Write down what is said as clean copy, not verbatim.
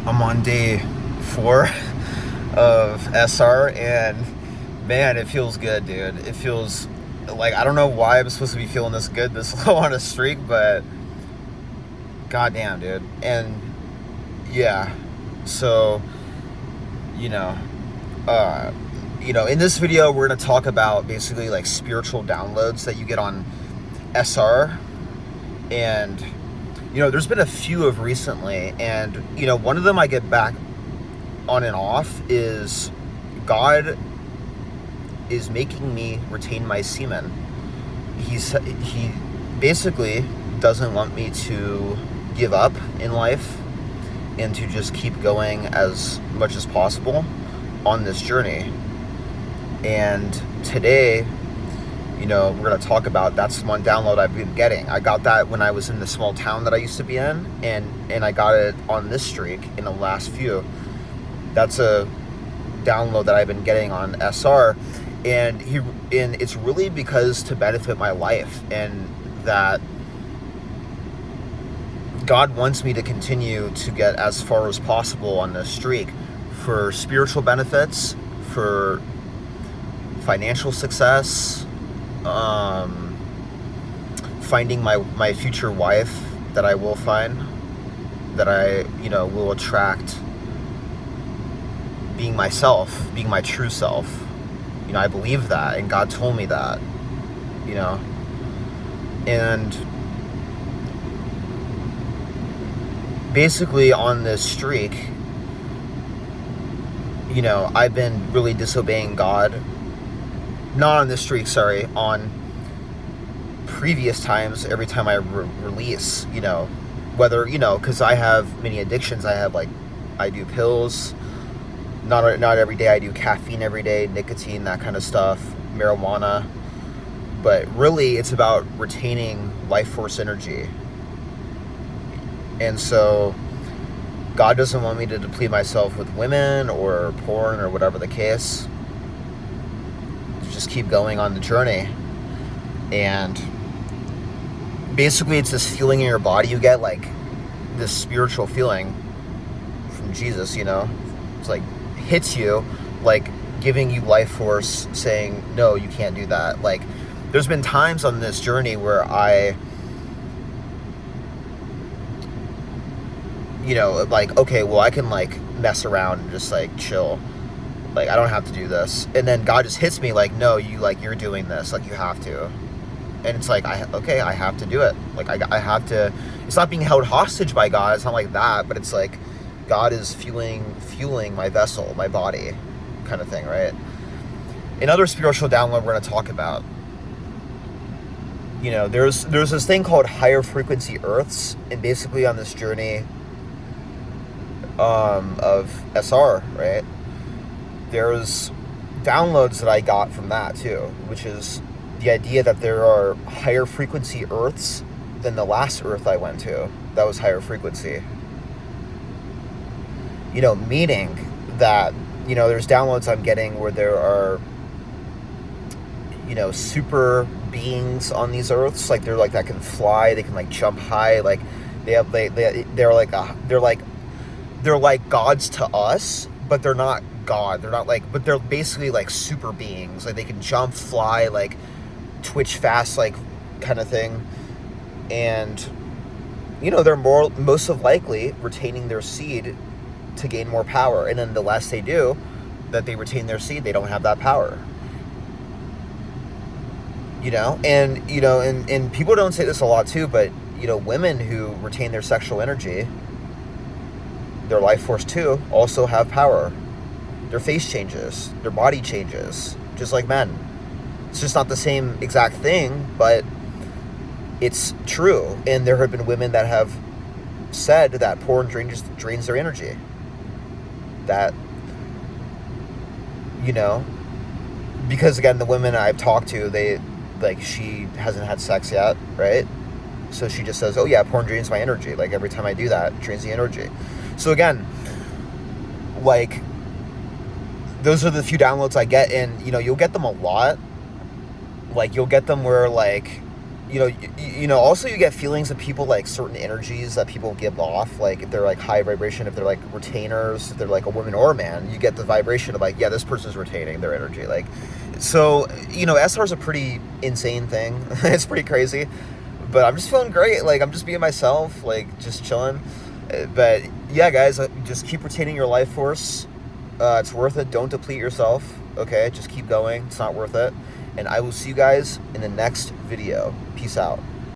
I'm on day 4 of SR, and man, it feels good, dude. It feels like, I don't know why I'm supposed to be feeling this good this low on a streak, but goddamn, dude. And yeah, so you know, uh, in this video, we're gonna talk about basically like spiritual downloads that you get on SR, and there's been a few of recently, and one of them I get back on and off is God is making me retain my semen. He basically doesn't want me to give up in life and to just keep going as much as possible on this journey. And today, we're going to talk about, that's one download I've been getting. I got that when I was in the small town that I used to be in, and I got it on this streak in the last few. That's a download that I've been getting on SR, and it's really because to benefit my life, and that God wants me to continue to get as far as possible on this streak for spiritual benefits, for financial success, finding my future wife that I will find, that I will attract, being myself, being my true self. I believe that, and God told me that, and basically on this streak, I've been really disobeying God. Not on this streak, sorry, on previous times, every time I release, whether, because I have many addictions. I do pills, not every day. I do caffeine every day, nicotine, that kind of stuff, marijuana. But really, it's about retaining life force energy. And so God doesn't want me to deplete myself with women or porn or whatever the case. Just keep going on the journey. And basically, it's this feeling in your body you get, like this spiritual feeling from Jesus, it's like hits you, like giving you life force, saying, no, you can't do that. Like, there's been times on this journey where I, like, okay, well, I can like mess around and just like chill. Like, I don't have to do this. And then God just hits me like, no, you're doing this. Like, you have to. And it's like, I have to do it. Like, I have to. It's not being held hostage by God. It's not like that. But it's like God is fueling my vessel, my body, kind of thing, right? Another spiritual download we're going to talk about. There's this thing called higher frequency earths. And basically on this journey of SR, right? There's downloads that I got from that too, which is the idea that there are higher frequency earths than the last earth I went to that was higher frequency. Meaning that, there's downloads I'm getting where there are, super beings on these earths, like they're like that can fly, they can like jump high, like they're like gods to us, but they're not God. They're not like, but they're basically like super beings. Like they can jump, fly, like twitch fast, like kind of thing. And they're most of likely retaining their seed to gain more power. And then the less they do, that they retain their seed, they don't have that power. And people don't say this a lot too, but women who retain their sexual energy, their life force too, also have power. Their face changes, their body changes, just like men. It's just not the same exact thing, but it's true. And there have been women that have said that porn drains their energy. That, because again, the women I've talked to, they, like, she hasn't had sex yet, right? So she just says, oh yeah, porn drains my energy. Like, every time I do that, it drains the energy. So again, like, those are the few downloads I get, and you'll get them a lot. Like, you'll get them where, like, Also you get feelings of people, like certain energies that people give off, like if they're like high vibration, if they're like retainers, if they're like a woman or a man, you get the vibration of like, yeah, this person's retaining their energy. Like, so, SR is a pretty insane thing. It's pretty crazy, but I'm just feeling great. Like, I'm just being myself, like just chilling. But yeah, guys, just keep retaining your life force. It's worth it. Don't deplete yourself. Okay, just keep going. It's not worth it. And I will see you guys in the next video. Peace out.